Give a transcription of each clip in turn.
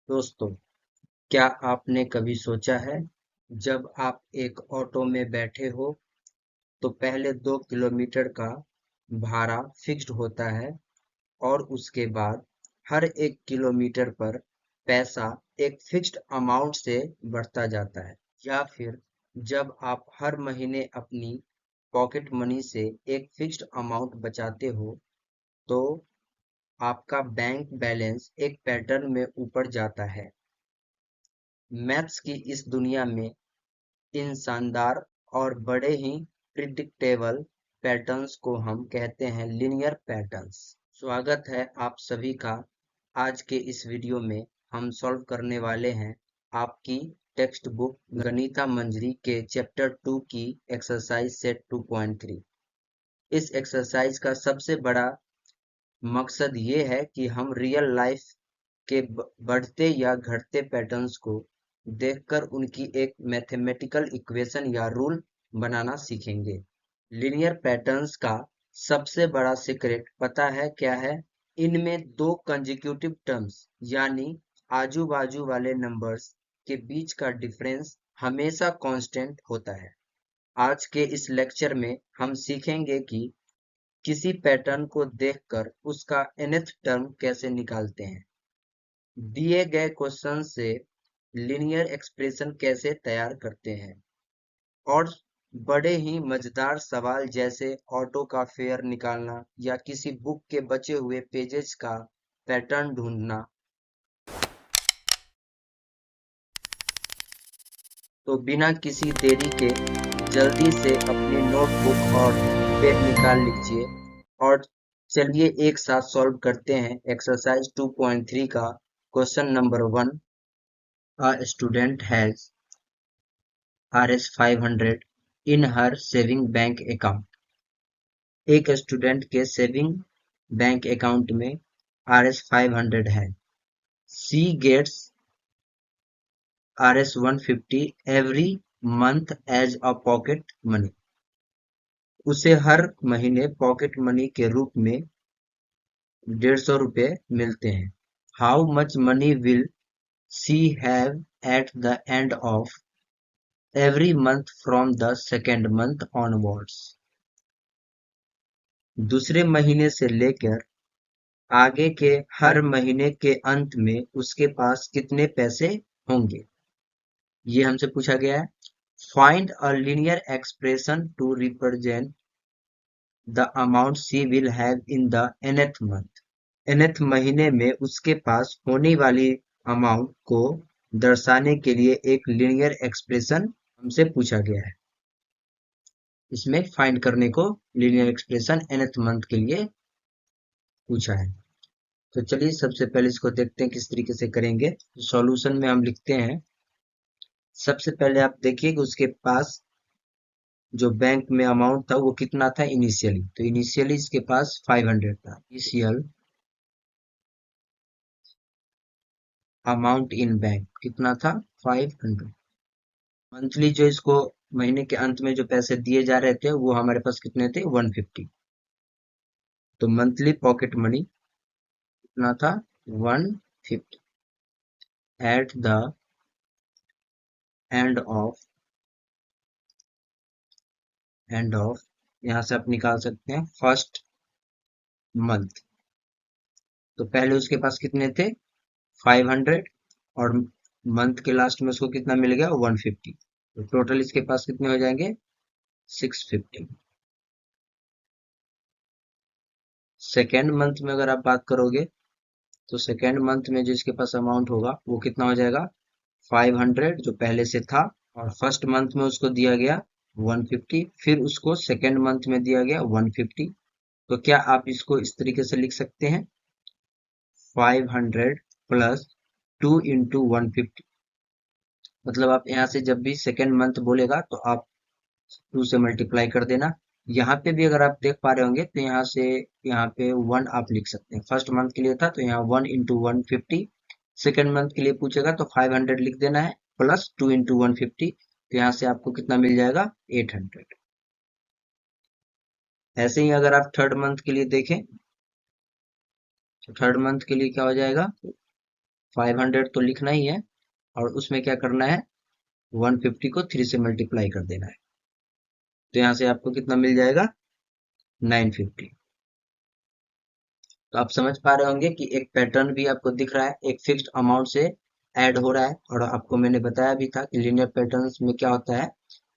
दोस्तों, क्या आपने कभी सोचा है, जब आप एक ऑटो में बैठे हो तो पहले 2 किलोमीटर का भाड़ा फिक्स्ड होता है और उसके बाद हर 1 किलोमीटर पर पैसा एक फिक्स्ड अमाउंट से बढ़ता जाता है। या फिर जब आप हर महीने अपनी पॉकेट मनी से एक फिक्स्ड अमाउंट बचाते हो तो आपका बैंक बैलेंस एक पैटर्न में ऊपर जाता है। मैथ्स की इस दुनिया में इन शानदार और बड़े ही प्रिडिक्टेबल पैटर्न्स को हम कहते हैं लीनियर पैटर्न्स। स्वागत है आप सभी का। आज के इस वीडियो में हम सॉल्व करने वाले हैं आपकी टेक्स्ट बुक गणिता मंजरी के चैप्टर 2 की एक्सरसाइज सेट 2.3। इस एक्सरसाइज का सबसे बड़ा मकसद ये है कि हम रियल लाइफ के बढ़ते या घटते पैटर्न्स को देखकर उनकी एक मैथमेटिकल इक्वेशन या रूल बनाना सीखेंगे। लीनियर पैटर्न्स का सबसे बड़ा सीक्रेट पता है क्या है? इनमें दो कंसेक्यूटिव टर्म्स यानी आजू बाजू वाले नंबर्स के बीच का डिफरेंस हमेशा कांस्टेंट होता है। आज के इस लेक्चर में हम सीखेंगे कि किसी पैटर्न को देखकर उसका nth टर्म कैसे निकालते हैं, दिए गए क्वेश्चन से लीनियर एक्सप्रेशन कैसे तैयार करते हैं और बड़े ही मजेदार सवाल जैसे ऑटो का फेयर निकालना या किसी बुक के बचे हुए पेजेस का पैटर्न ढूंढना। तो बिना किसी देरी के जल्दी से अपनी नोटबुक और पेन निकाल लीजिए और चलिए एक साथ सॉल्व करते हैं एक्सरसाइज 2.3 का question number 1। A student has Rs 500 in her saving bank account। एक स्टूडेंट के सेविंग बैंक अकाउंट में Rs 500 है। She gets Rs 150 every month as a pocket money। उसे हर महीने पॉकेट मनी के रूप में 150 रुपए मिलते हैं। How much money will she have eight the end of every month from the second month onwards. दूसरे महीने से लेकर आगे के हर महीने के अंत में उसके पास कितने पैसे होंगे, ये हमसे पूछा गया है। Find a linear expression to represent the amount she will have in the nth month. nth महीने में उसके पास होने वाली अमाउंट को दर्शाने के लिए एक लीनियर एक्सप्रेशन हमसे पूछा गया है। इसमें फाइंड करने को लीनियर एक्सप्रेशन nth मंथ के लिए पूछा है। तो चलिए सबसे पहले इसको देखते हैं किस तरीके से करेंगे। सॉल्यूशन में हम लिखते हैं, सबसे पहले आप देखिए कि उसके पास जो बैंक में अमाउंट था वो कितना था इनिशियली। तो इनिशियली इसके पास 500 था। इनिशियल अमाउंट इन बैंक कितना था 500। मंथली जो इसको महीने के अंत में जो पैसे दिए जा रहे थे वो हमारे पास कितने थे 150। तो मंथली पॉकेट मनी कितना था 150 एट द एंड ऑफ यहाँ से आप निकाल सकते हैं फर्स्ट मंथ। तो पहले उसके पास कितने थे 500 और मंथ के लास्ट में उसको कितना मिल गया 150। तो टोटल इसके पास कितने हो जाएंगे 650। सेकेंड मंथ में अगर आप बात करोगे तो सेकेंड मंथ में जो इसके पास अमाउंट होगा वो कितना हो जाएगा 500 जो पहले से था, और फर्स्ट मंथ में उसको दिया गया 150, फिर उसको सेकेंड मंथ में दिया गया 150। तो क्या आप इसको इस तरीके से लिख सकते हैं 500 प्लस 2 इंटू 150। मतलब आप यहाँ से जब भी सेकेंड मंथ बोलेगा तो आप 2 से मल्टीप्लाई कर देना। यहाँ पे भी अगर आप देख पा रहे होंगे तो यहाँ से यहाँ पे 1 आप लिख सकते हैं। फर्स्ट मंथ के लिए था तो यहाँ 1 इंटू 150। सेकेंड मंथ के लिए पूछेगा तो 500 लिख देना है प्लस 2 इंटू 150। तो यहाँ से आपको कितना मिल जाएगा 800। ऐसे ही अगर आप थर्ड मंथ के लिए देखें तो थर्ड मंथ के लिए क्या हो जाएगा 500 तो लिखना ही है, और उसमें क्या करना है, 150 को 3 से मल्टीप्लाई कर देना है। तो यहाँ से आपको कितना मिल जाएगा, 950। तो आप समझ पा रहे होंगे कि एक पैटर्न भी आपको दिख रहा है, एक फिक्स्ड अमाउंट से ऐड हो रहा है। और आपको मैंने बताया भी था कि लीनियर पैटर्न्स में क्या होता है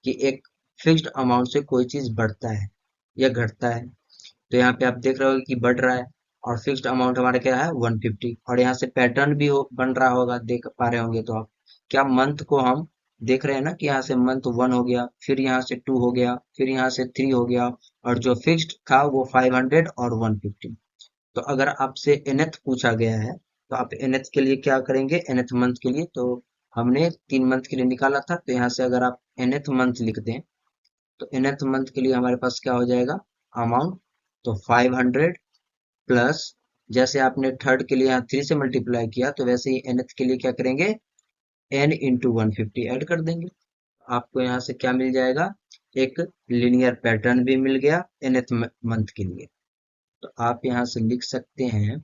कि एक फिक्स्ड अमाउंट से कोई चीज बढ़ता है या घटता है। तो यहाँ पे आप देख रहे हो कि बढ़ रहा है, और फिक्स्ड अमाउंट हमारा क्या है, 150। और यहाँ से पैटर्न भी बन रहा होगा, देख पा रहे होंगे तो आप, क्या मंथ को हम देख रहे हैं ना कि यहाँ से मंथ 1 हो गया, फिर यहाँ से 2 हो गया, फिर यहाँ से 3 हो गया, और जो फिक्स्ड था वो 500 और 150। तो अगर आपसे nth पूछा गया है, तो आप nth के लिए क्या करेंगे, nth मंथ के लिए तो हमने 3 मंथ के लिए निकाला था, तो यहाँ से अगर आप nth मंथ लिख दें, तो nth मंथ के लिए हमारे पास क्या हो जाएगा, अमाउंट। तो 500 प्लस, जैसे आपने थर्ड के लिए यहाँ 3 से मल्टीप्लाई किया, तो वैसे ही nth के लिए क्या करेंगे, n इंटू 150 ऐड कर देंगे। आपको यहाँ से क्या मिल जाएगा, एक लीनियर पैटर्न भी मिल गया nth मंथ के लिए। तो आप यहाँ से लिख सकते हैं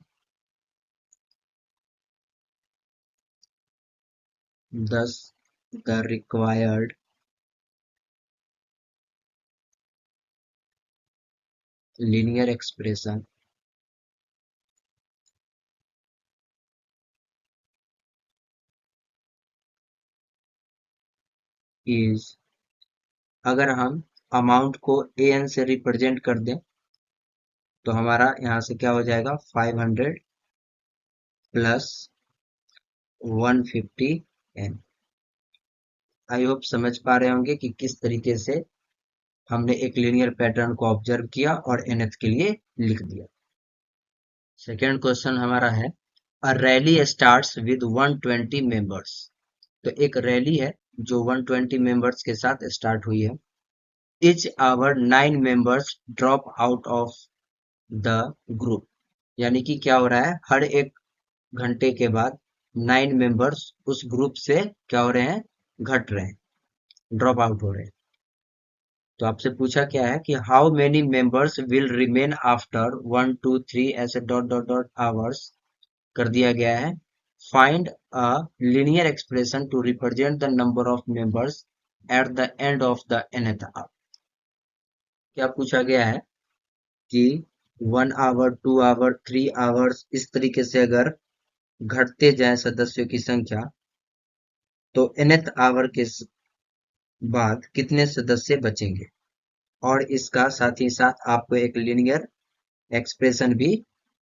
10 the required linear expression is, अगर हम अमाउंट को an से रिप्रेजेंट कर दें, तो हमारा यहाँ से क्या हो जाएगा, 500 प्लस 150 n। आई होप समझ पा रहे होंगे कि किस तरीके से हमने एक लीनियर पैटर्न को ऑब्जर्व किया और nth के लिए लिख दिया। सेकेंड क्वेश्चन हमारा है, अ रैली स्टार्ट्स विद 120 मेंबर्स। तो एक रैली है जो 120 मेंबर्स के साथ स्टार्ट हुई है। Each hour 9 members drop out of the group। यानी कि क्या हो रहा है, हर एक घंटे के बाद 9 मेंबर्स उस ग्रुप से क्या हो रहे हैं, घट रहे हैं, ड्रॉप आउट हो रहे हैं। तो आपसे पूछा क्या है कि how many members will remain after 1 2 3 ऐसे डॉट डॉट डॉट आवर्स कर दिया गया है। Find a linear expression to represent the number of members at the end of the nth hour. क्या पूछा गया है कि 1 आवर 2 आवर 3 आवर्स इस तरीके से अगर घटते जाए सदस्यों की संख्या, तो nth आवर के बाद कितने सदस्य बचेंगे। और इसका साथ ही साथ आपको एक लीनियर एक्सप्रेशन भी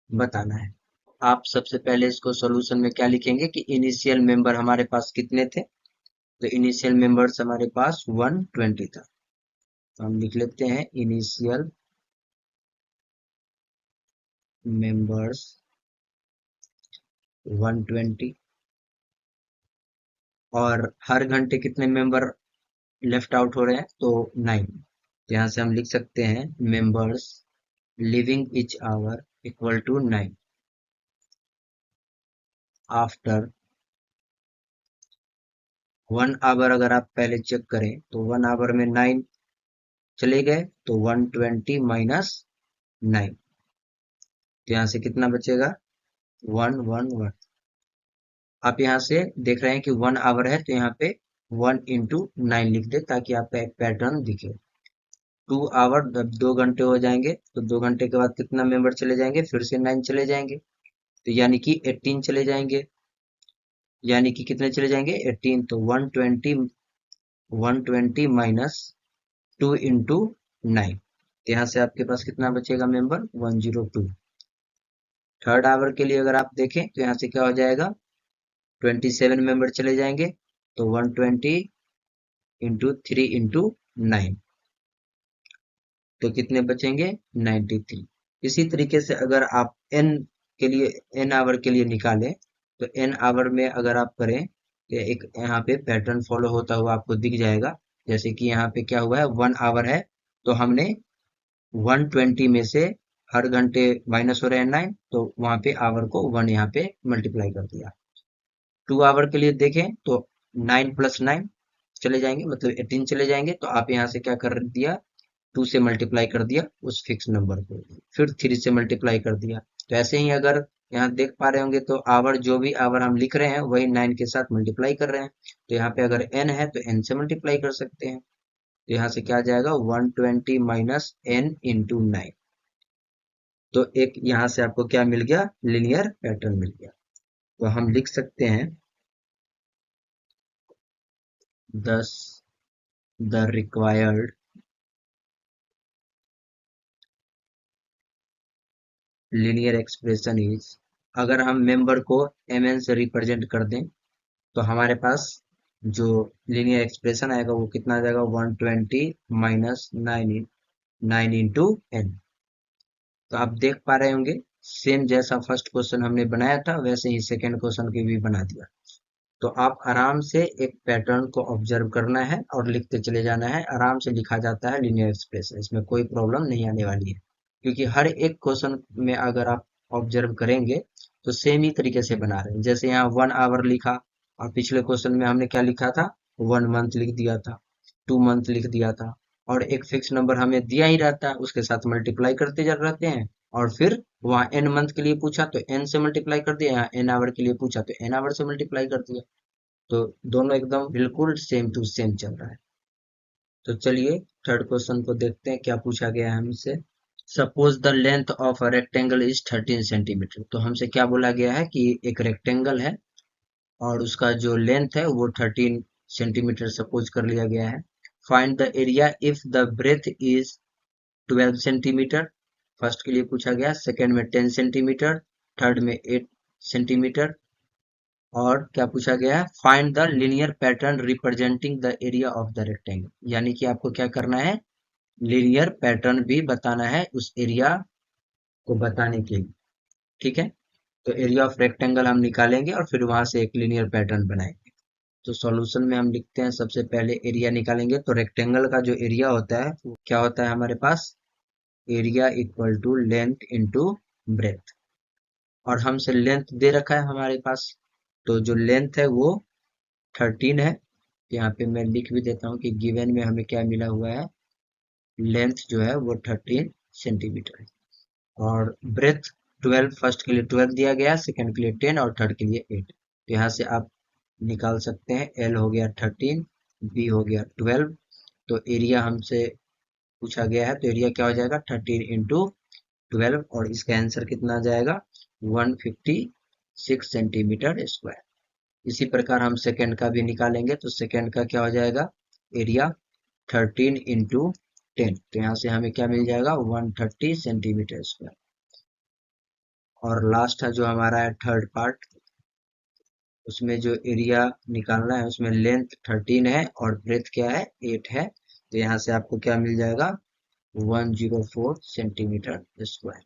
बताना है। आप सबसे पहले इसको सॉल्यूशन में क्या लिखेंगे कि इनिशियल मेंबर हमारे पास कितने थे, तो इनिशियल मेंबर्स हमारे पास 120 था। तो हम लिख लेते हैं इनिशियल मेंबर्स 120, और हर घंटे कितने मेंबर लेफ्ट आउट हो रहे हैं, तो 9। यहाँ से हम लिख सकते हैं members living each hour equal to 9 after 1 hour. अगर आप पहले चेक करें तो 1 आवर में 9 चले गए, तो 120 माइनस 9, तो यहाँ से कितना बचेगा, 111। आप यहाँ से देख रहे हैं कि 1 आवर है, तो यहाँ पे 1 इंटू 9 लिख दे ताकि आपका एक पैटर्न दिखे। 2 आवर, जब 2 घंटे हो जाएंगे तो 2 घंटे के बाद कितना मेंबर चले जाएंगे, फिर से 9 चले जाएंगे, तो यानी कि 18 चले जाएंगे। यानी कि कितने चले जाएंगे, 18। तो 120 माइनस 2 इंटू 9, तो यहाँ से आपके पास कितना बचेगा मेंबर, 102। थर्ड आवर के लिए अगर आप देखें तो यहाँ से क्या हो जाएगा, 27 मेंबर चले जाएंगे, तो 120 इंटू 3 इंटू 9, तो कितने बचेंगे, 93। इसी तरीके से अगर आप n के लिए, n आवर के लिए निकालें, तो n आवर में अगर आप करें तो एक यहाँ पे पैटर्न फॉलो होता हुआ आपको दिख जाएगा। जैसे कि यहाँ पे क्या हुआ है, 1 आवर है, तो हमने 120 में से हर घंटे माइनस हो रहे हैं 9, तो वहां पे आवर को 1 यहाँ पे मल्टीप्लाई कर दिया। 2 आवर के लिए देखें तो 9 प्लस 9 चले जाएंगे, मतलब 18 चले जाएंगे, तो आप यहाँ से क्या कर दिया, 2 से मल्टीप्लाई कर दिया उस फिक्स नंबर को, फिर 3 से मल्टीप्लाई कर दिया। तो ऐसे ही अगर यहाँ देख पा रहे होंगे, तो आवर जो भी आवर हम लिख रहे हैं वही 9 के साथ मल्टीप्लाई कर रहे हैं। तो यहाँ पे अगर n है तो n से मल्टीप्लाई कर सकते हैं। तो यहाँ से क्या आ जाएगा, 120 माइनस n इंटू 9। तो एक यहाँ से आपको क्या मिल गया, लीनियर पैटर्न मिल गया। तो हम लिख सकते हैं 10 the required linear expression is, अगर हम मेंबर को mn से रिप्रेजेंट कर दें तो हमारे पास जो लीनियर एक्सप्रेशन आएगा वो कितना आ जाएगा, 120 माइनस 9 इंटू एन। तो आप देख पा रहे होंगे, सेम जैसा फर्स्ट क्वेश्चन हमने बनाया था वैसे ही सेकंड क्वेश्चन की भी बना दिया। तो आप आराम से एक पैटर्न को ऑब्जर्व करना है और लिखते चले जाना है। आराम से लिखा जाता है लीनियर एक्सप्रेशन, इसमें कोई प्रॉब्लम नहीं आने वाली है, क्योंकि हर एक क्वेश्चन में अगर आप ऑब्जर्व करेंगे तो सेम ही तरीके से बना रहे हैं। जैसे यहाँ 1 आवर लिखा और पिछले क्वेश्चन में हमने क्या लिखा था, 1 मंथ लिख दिया था, 2 मंथ लिख दिया था, और एक फिक्स नंबर हमें दिया ही रहता है, उसके साथ मल्टीप्लाई करते जा रहते हैं। और फिर वहाँ n मंथ के लिए पूछा तो n से मल्टीप्लाई कर दिया, यहाँ n आवर के लिए पूछा तो n आवर से मल्टीप्लाई कर दिया। तो दोनों एकदम बिल्कुल सेम टू सेम चल रहा है। तो चलिए थर्ड क्वेश्चन को देखते हैं क्या पूछा गया है हमसे। Suppose the length of a rectangle is 13 centimetre. तो हमसे क्या बोला गया है कि एक रेक्टेंगल है और उसका जो लेंथ है वो 13 सेंटीमीटर सपोज कर लिया गया है। Find the area if the breadth is 12 centimetre. First के लिए पूछा गया, सेकेंड में 10 सेंटीमीटर, थर्ड में 8 सेंटीमीटर। और क्या पूछा गया है, find the linear pattern representing the area of the rectangle. यानी कि आपको क्या करना है, लीनियर पैटर्न भी बताना है उस एरिया को बताने के लिए। ठीक है, तो एरिया ऑफ रेक्टेंगल हम निकालेंगे और फिर वहां से एक लीनियर पैटर्न बनाएंगे। तो सॉल्यूशन में हम लिखते हैं, सबसे पहले एरिया निकालेंगे। तो रेक्टेंगल का जो एरिया होता है वो क्या होता है हमारे पास, area equal to length into breadth. और हमसे लेंथ दे रखा है हमारे पास, तो जो लेंथ है वो 13 है। यहाँ पे मैं लिख भी देता हूँ कि गिवन में हमें क्या मिला हुआ है, लेंथ जो है वो 13 सेंटीमीटर है। और ब्रेथ 12, फर्स्ट के लिए 12 दिया गया, सेकंड के लिए 10 और थर्ड के लिए 8। तो यहाँ से आप निकाल सकते हैं, एल हो गया 13, बी हो गया 12। तो एरिया हमसे पूछा गया है, तो एरिया क्या हो जाएगा, 13 इंटू 12, और इसका आंसर कितना आ जाएगा, 156 सेंटीमीटर स्क्वायर। इसी प्रकार हम सेकंड का भी निकालेंगे, तो सेकंड का क्या हो जाएगा, एरिया 13 इंटू 10। तो यहाँ से हमें क्या मिल जाएगा, 130 सेंटीमीटर स्क्वायर। और लास्ट है जो हमारा है थर्ड पार्ट, उसमें जो एरिया निकालना है उसमें लेंथ 13 है और ब्रेथ क्या है, 8 है। तो यहाँ से आपको क्या मिल जाएगा, 104 सेंटीमीटर स्क्वायर।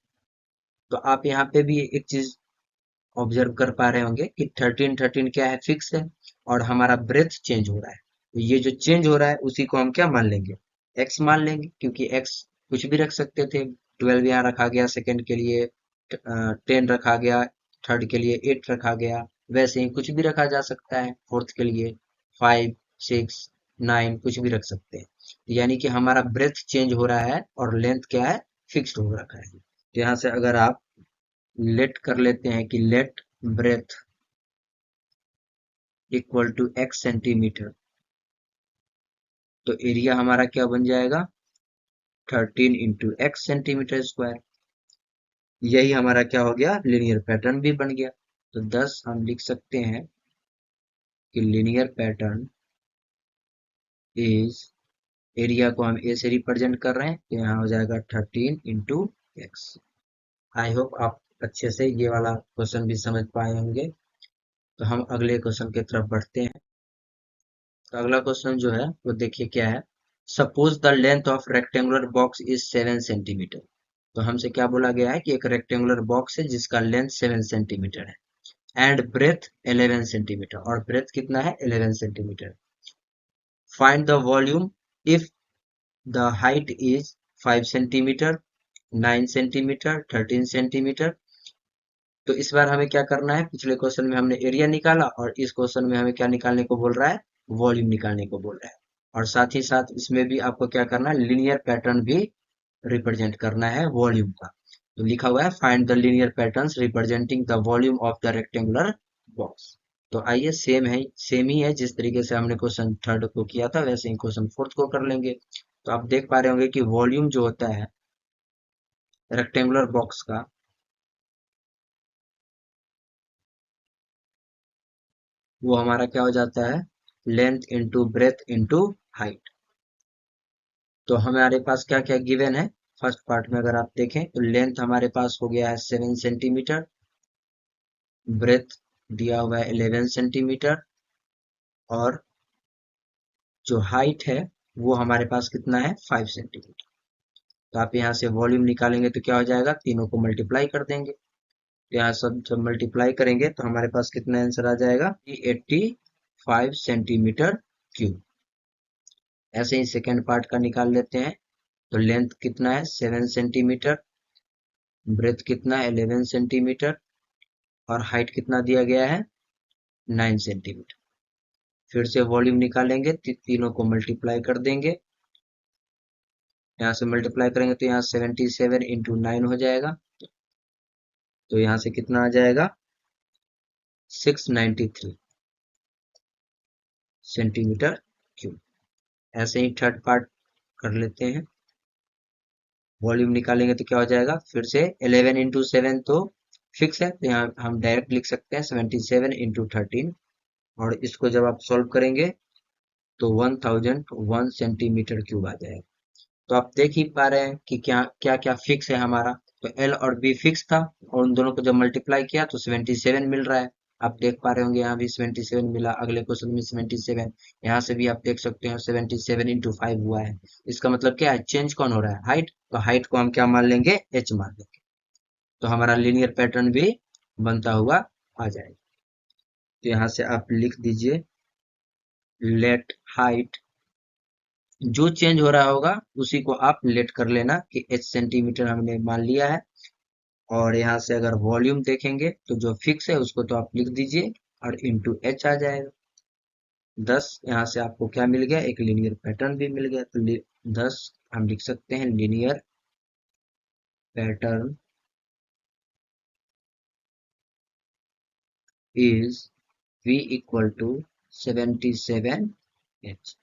तो आप यहाँ पे भी एक चीज ऑब्जर्व कर पा रहे होंगे कि 13 क्या है, फिक्स है, और हमारा ब्रेथ चेंज हो रहा है। तो ये जो चेंज हो रहा है उसी को हम क्या मान लेंगे, एक्स मान लेंगे, क्योंकि एक्स कुछ भी रख सकते थे। 12 यहाँ रखा गया, सेकंड के लिए 10 रखा गया, थर्ड के लिए 8 रखा गया, वैसे ही कुछ भी रखा जा सकता है, फोर्थ के लिए 5, 6, 9 कुछ भी रख सकते हैं। यानी कि हमारा ब्रेथ चेंज हो रहा है और लेंथ क्या है, फिक्स्ड हो रखा है। तो यहाँ से अगर आप लेट कर लेते हैं कि let breadth equal to x centimetre, तो एरिया हमारा क्या बन जाएगा, 13 इंटू एक्स सेंटीमीटर स्क्वायर। यही हमारा क्या हो गया, लीनियर पैटर्न भी बन गया। तो 10 हम लिख सकते हैं कि लीनियर पैटर्न इज, एरिया को हम ए से रिप्रेजेंट कर रहे हैं, तो यहाँ हो जाएगा 13 इंटू एक्स। आई होप आप अच्छे से ये वाला क्वेश्चन भी समझ पाए होंगे। तो हम अगले क्वेश्चन की तरफ बढ़ते हैं। तो अगला क्वेश्चन जो है वो देखिए क्या है, suppose the length of rectangular box is 7 centimetre. तो हमसे क्या बोला गया है कि एक रेक्टेंगुलर बॉक्स है जिसका लेंथ 7 सेंटीमीटर है एंड ब्रेथ 11 सेंटीमीटर, और ब्रेथ कितना है, 11 centimetre. Find the volume if the height is 5 centimetre, 9 centimetre, 13 centimetre. तो इस बार हमें क्या करना है, पिछले क्वेश्चन में हमने एरिया निकाला और इस क्वेश्चन में हमें क्या निकालने को बोल रहा है, वॉल्यूम निकालने को बोल रहा है। और साथ ही साथ इसमें भी आपको क्या करना है, लीनियर पैटर्न भी रिप्रेजेंट करना है वॉल्यूम का। तो लिखा हुआ है find the linear patterns representing the volume of the rectangular box. तो आइए सेम ही है, जिस तरीके से हमने क्वेश्चन थर्ड को किया था वैसे ही क्वेश्चन फोर्थ को कर लेंगे। तो आप देख पा रहे होंगे कि वॉल्यूम जो होता है रेक्टेंगुलर बॉक्स का, वो हमारा क्या हो जाता है, length into breath into height. तो हमारे पास क्या क्या गिवन है, फर्स्ट पार्ट में अगर आप देखें तो लेंथ हमारे पास हो गया है 7 सेंटीमीटर, ब्रेथ दिया हुआ है 11 सेंटीमीटर, और जो हाइट है वो हमारे पास कितना है 5 सेंटीमीटर। तो आप यहाँ से वॉल्यूम निकालेंगे तो क्या हो जाएगा, तीनों को मल्टीप्लाई कर देंगे। तो यहाँ सब जब मल्टीप्लाई करेंगे तो हमारे पास कितना आंसर आ जाएगा, 85 सेंटीमीटर क्यूब। ऐसे ही सेकेंड पार्ट का निकाल लेते हैं। तो लेंथ कितना है 7 सेंटीमीटर, ब्रेथ कितना है 11 सेंटीमीटर, और हाइट कितना दिया गया है 9 सेंटीमीटर। फिर से वॉल्यूम निकालेंगे, तीनों को मल्टीप्लाई कर देंगे। यहाँ से मल्टीप्लाई करेंगे तो यहाँ 77 × 9 हो जाएगा। तो यहाँ से कितना आ जाएगा 693 सेंटीमीटर क्यूब। ऐसे ही थर्ड पार्ट कर लेते हैं। वॉल्यूम निकालेंगे तो क्या हो जाएगा, फिर से 11 × 7 तो फिक्स है, तो यहाँ हम डायरेक्ट लिख सकते हैं 77 × 13। और इसको जब आप सॉल्व करेंगे तो 1001 सेंटीमीटर क्यूब आ जाएगा। तो आप देख ही पा रहे हैं कि क्या क्या क्या फिक्स है हमारा। तो एल और बी फिक्स था, और उन दोनों को जब मल्टीप्लाई किया तो 77 मिल रहा है। आप देख पा रहे होंगे यहाँ भी 77 मिला, अगले क्वेश्चन में 77, यहाँ से भी आप देख सकते हैं 77 × 5 हुआ है। इसका मतलब क्या है, चेंज कौन हो रहा है, हाइट। तो हाइट को हम क्या मान लेंगे, एच मान लेंगे। तो हमारा लीनियर पैटर्न भी बनता हुआ आ जाएगा। तो यहाँ से आप लिख दीजिए लेट हाइट, जो चेंज हो रहा होगा उसी को आप लेट कर लेना कि एच सेंटीमीटर हमने मान लिया है। और यहाँ से अगर वॉल्यूम देखेंगे तो जो फिक्स है उसको तो आप लिख दीजिए और इंटू एच आ जाएगा 10। यहाँ से आपको क्या मिल गया, एक लीनियर पैटर्न भी मिल गया। तो 10 हम लिख सकते हैं linear pattern is V = 77H।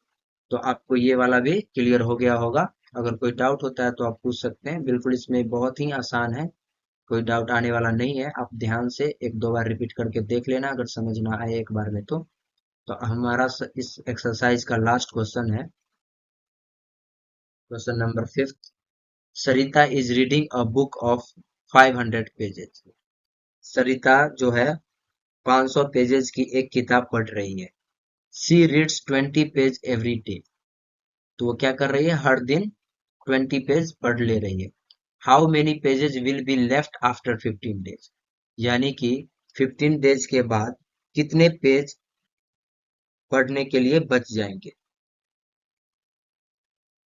तो आपको ये वाला भी क्लियर हो गया होगा। अगर कोई डाउट होता है तो आप पूछ सकते हैं, बिल्कुल इसमें बहुत ही आसान है, कोई डाउट आने वाला नहीं है। आप ध्यान से एक दो बार रिपीट करके देख लेना, अगर समझ ना आए एक बार में तो। हमारा इस एक्सरसाइज का लास्ट क्वेश्चन है, question number 5th। Sarita is reading a book of 500 pages. Sarita जो है 500 पेजेस की एक किताब पढ़ रही है। सी रीड्स 20 पेज एवरी डे। तो वो क्या कर रही है, हर दिन 20 पेज पढ़ ले रही है। How many pages will be left after 15 days. यानी कि 15 डेज के बाद कितने पेज पढ़ने के लिए बच जाएंगे।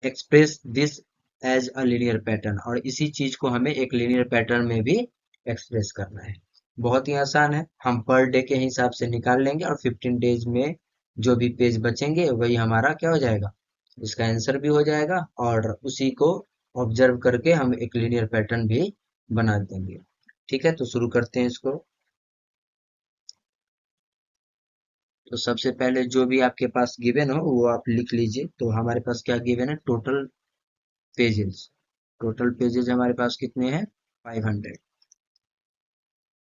Express this as a linear pattern, और इसी चीज को हमें एक लीनियर पैटर्न में भी एक्सप्रेस करना है। बहुत ही आसान है, हम पर डे के हिसाब से निकाल लेंगे और 15 डेज में जो भी पेज बचेंगे वही हमारा क्या हो जाएगा, इसका आंसर भी हो जाएगा। और उसी को ऑब्जर्व करके हम एक लीनियर पैटर्न भी बना देंगे। ठीक है, तो शुरू करते हैं इसको। तो सबसे पहले जो भी आपके पास गिवन हो वो आप लिख लीजिए। तो हमारे पास क्या गिवन है, टोटल पेजेस। टोटल पेजेस हमारे पास कितने हैं 500।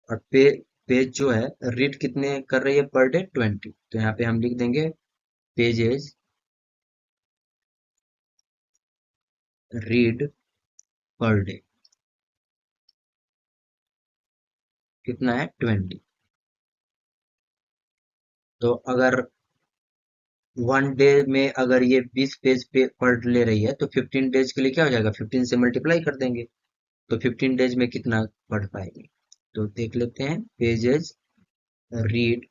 और पेज जो है रीड कितने कर रही है पर डे 20। तो यहाँ पे हम लिख देंगे पेजेस रीड पर डे कितना है 20। तो अगर वन डे में अगर ये 20 पेज पे पढ़ ले रही है तो 15 डेज के लिए क्या हो जाएगा, 15 से मल्टीप्लाई कर देंगे। तो 15 डेज में कितना पढ़ पाएंगे, तो देख लेते हैं पेजेस रीड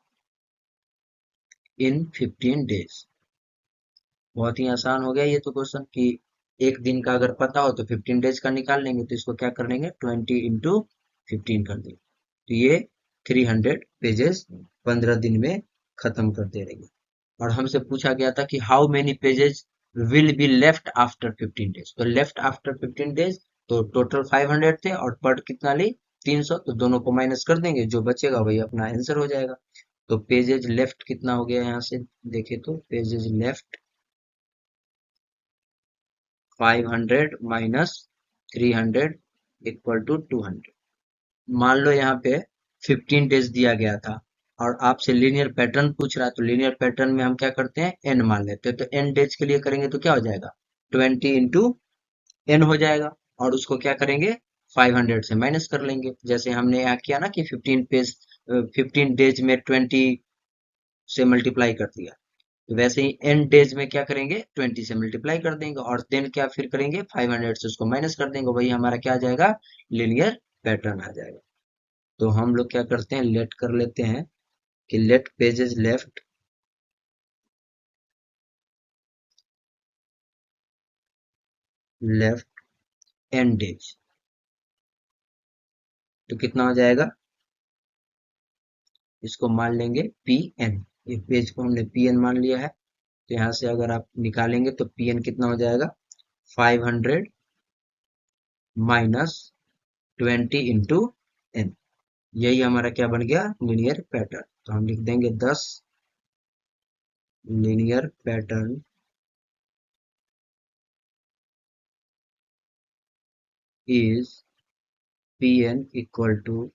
इन 15 डेज। बहुत ही आसान हो गया ये तो क्वेश्चन कि एक दिन का अगर पता हो तो 15 डेज का निकाल लेंगे। तो इसको क्या कर लेंगे 20 × 15 कर देंगे। तो ये 300 पेजेस 15 दिन में खत्म कर दे रही है। और हमसे पूछा गया था कि how many pages will be left after 15 days. तो लेफ्ट आफ्टर 15 डेज तो टोटल 500 थे और पर कितना ली 300, तो दोनों को माइनस कर देंगे, जो बचेगा वही अपना आंसर हो जाएगा। तो पेजेज लेफ्ट कितना हो गया यहाँ से देखे तो pages left 500 minus 300 equal to 200। मान लो यहाँ पे 15 डेज दिया गया था और आपसे लीनियर पैटर्न पूछ रहा है, तो लीनियर पैटर्न में हम क्या करते हैं एन मान लेते हैं। तो एन डेज के लिए करेंगे तो क्या हो जाएगा 20 इंटू एन हो जाएगा, और उसको क्या करेंगे 500 से माइनस कर लेंगे, जैसे हमने यहाँ किया ना कि 15 डेज में 20 से मल्टीप्लाई कर दिया। तो वैसे ही एन डेज में क्या करेंगे 20 से मल्टीप्लाई कर देंगे, और देन क्या फिर करेंगे 500 से उसको माइनस कर देंगे, वही हमारा क्या आ जाएगा लीनियर पैटर्न आ जाएगा। तो हम लोग क्या करते हैं लेट कर लेते हैं कि let pages left n days, तो कितना हो जाएगा, इसको मान लेंगे पी एन। ये पेज को हमने पी एन मान लिया है, तो यहाँ से अगर आप निकालेंगे तो पी एन कितना हो जाएगा 500 माइनस 20 इंटू एन। यही हमारा क्या बन गया लीनियर पैटर्न। तो हम लिख देंगे 10 linear pattern is P n equal to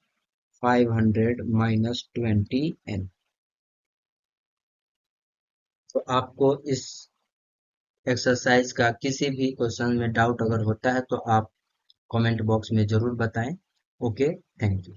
500 minus 20 n. तो आपको इस एक्सरसाइज का किसी भी क्वेश्चन में डाउट अगर होता है तो आप कमेंट बॉक्स में जरूर बताएं। Okay, thank you.